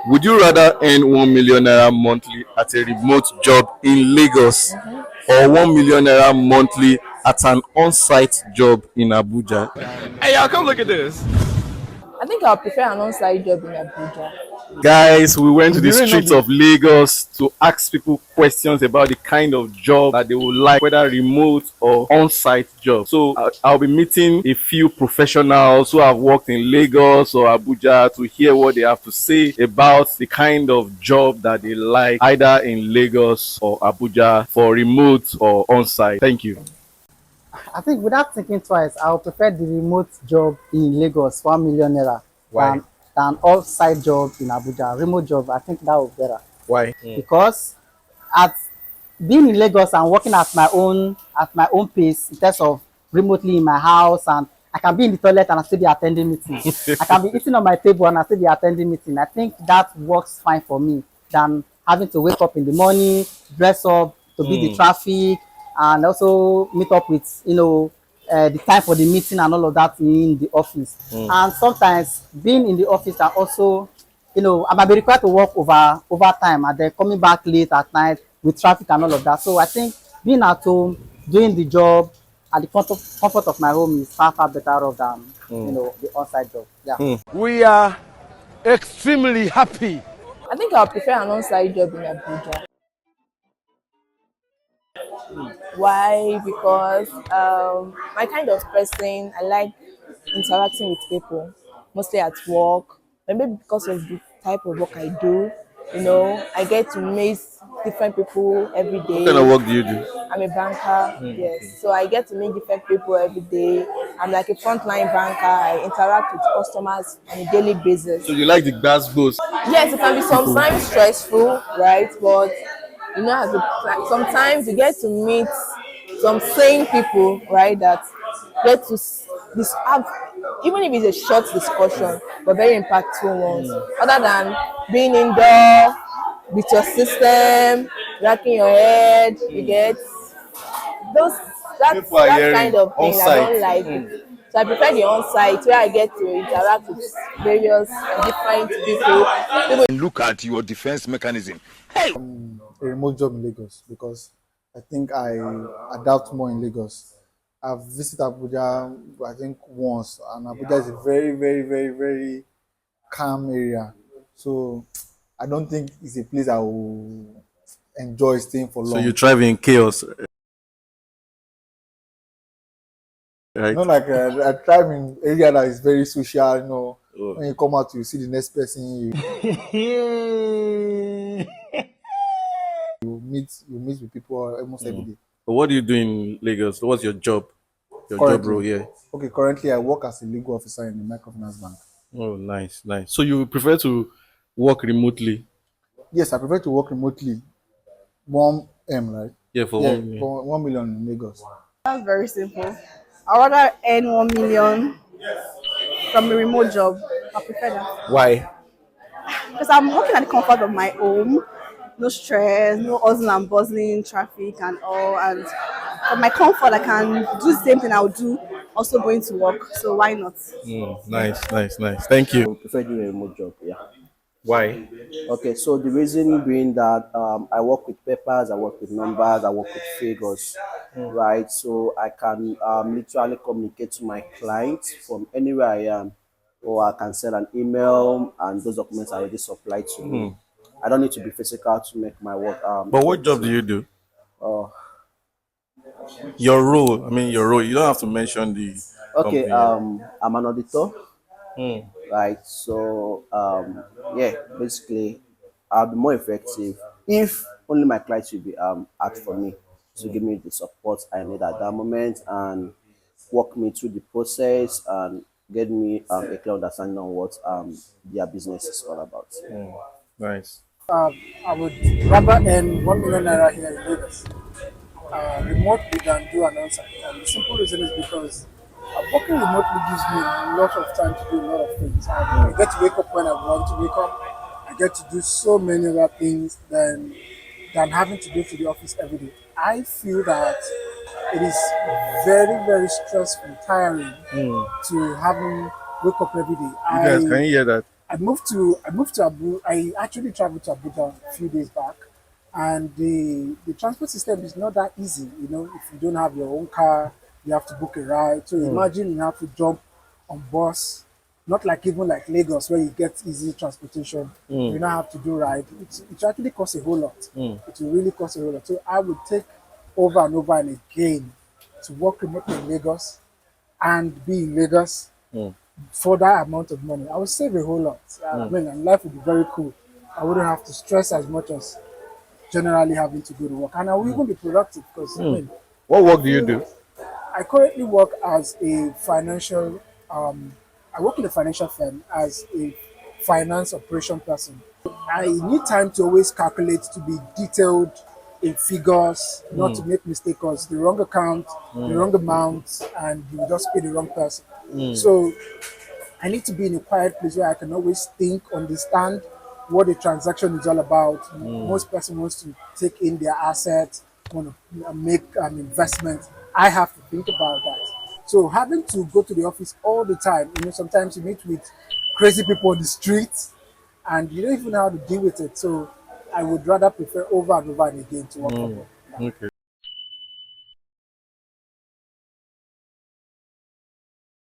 Would you rather earn 1 million naira monthly at a remote job in Lagos or 1 million naira monthly at an on-site job in Abuja? Hey, y'all, come look at this. I think I'll prefer an on-site job in Abuja. Guys, we went to Would the you really not streets be? of Lagos to ask people questions about the kind of job that they would like, whether remote or on-site job. So I'll be meeting a few professionals who have worked in Lagos or Abuja to hear what they have to say about the kind of job that they like, either in Lagos or Abuja, for remote or on-site. Thank you. I think without thinking twice, I would prefer the remote job in Lagos, 1 million naira, Why? than off-site job in Abuja. Remote job, I think that would be better Why? because at being in Lagos and working at my own pace in terms of remotely in my house, and I can be in the toilet and I still be attending meeting. I can be eating on my table and I still be attending meeting. I think that works fine for me than having to wake up in the morning, dress up to beat the traffic, and also meet up with the time for the meeting and all of that in the office. And sometimes being in the office and also I might be required to work overtime and then coming back late at night with traffic and all of that. So I think being at home, doing the job at the comfort of my home is far better off than the on-site job. Yeah. We are extremely happy. I think I'll prefer an on-site job in Abuja. Why? Because my kind of person, I like interacting with people, mostly at work. And maybe because of the type of work I do, I get to meet different people every What kind of day. work do you do? I'm a banker, yes. So I get to meet different people every day. I'm like a frontline banker. I interact with customers on a daily basis. So you like the gas goes? Yes, it can be sometimes stressful, right? But sometimes you get to meet some sane people, right? That get to have, even if it's a short discussion, but very impactful ones. Other than being indoor with your system, racking your head, you get those People are that hearing kind of thing I on-site. don't like it. So I prefer the on-site where I get to interact with various and different people. Look at your defense mechanism. A remote job in Lagos because I think I adapt more in Lagos. I've visited Abuja, I think once, and Abuja is a very, very, very, very calm area. So I don't think it's a place I will enjoy staying for So long. you thrive in chaos, right? Not like I thrive in area that is very social. Oh. When you come out, you see the next person, you meet with people almost every day. But what do you do in Lagos? What's your job? Your job Currently, role here? okay, currently I work as a legal officer in the microfinance bank. Oh, nice, nice. So you prefer to work remotely? Yes, I prefer to work remotely. 1M, right? Yeah, for Yeah, 1 million. for 1 million in Lagos. That's very simple. I'd rather earn 1 million from a remote job. I prefer that. Why? Because I'm working at the comfort of my home. No stress, no hustle and bustling, traffic and all. And for my comfort, I can do the same thing I would do also going to work. So why not? Nice, nice, nice. Thank you. I would prefer doing a remote job. Yeah. Why? Okay. So the reason being that I work with papers, I work with numbers, I work with figures, right? So I can literally communicate to my clients from anywhere I am, or I can send an email and those documents are already supplied to me. I don't need to be physical to make my work. But what job do you do? Oh, Your role. I mean, your role. You don't have to mention the okay. company. I'm an auditor. Right. So yeah, basically I'll be more effective if only my clients will be out for me to give me the support I need at that moment and walk me through the process and get me a clear understanding on what their business is all about. Nice. I would rather earn 1 million naira here in Lagos. Remotely than do an on-site. And the simple reason is because working remotely gives me a lot of time to do a lot of things. I get to wake up when I want to wake up. I get to do so many other things than having to go to the office every day. I feel that it is very, very stressful, tiring to having wake up every day. You guys, can you hear that? I moved to Abu. I actually traveled to Abuja a few days back, and the transport system is not that easy. You know, if you don't have your own car, you have to book a ride. So imagine you have to jump on bus, not like even like Lagos where you get easy transportation. You don't have to do ride. It actually costs a whole lot. It will really cost a whole lot. So I would take over and over and again to work remotely in Lagos and be in Lagos for that amount of money. I would save a whole lot. I mean, and life would be very cool. I wouldn't have to stress as much as generally having to go to work, and I will even be productive because I mean, What I work do you feel do? I currently work as a financial. I work in a financial firm as a finance operation person. I need time to always calculate to be detailed in figures, not to make mistakes, because the wrong account, the wrong amount, and you just pay the wrong person. So I need to be in a quiet place where I can always think, understand what the transaction is all about. Most person wants to take in their assets, want to make an investment. I have to think about that. So having to go to the office all the time, sometimes you meet with crazy people on the street, and you don't even know how to deal with it. So I would rather prefer over and over and again to work from home. Okay.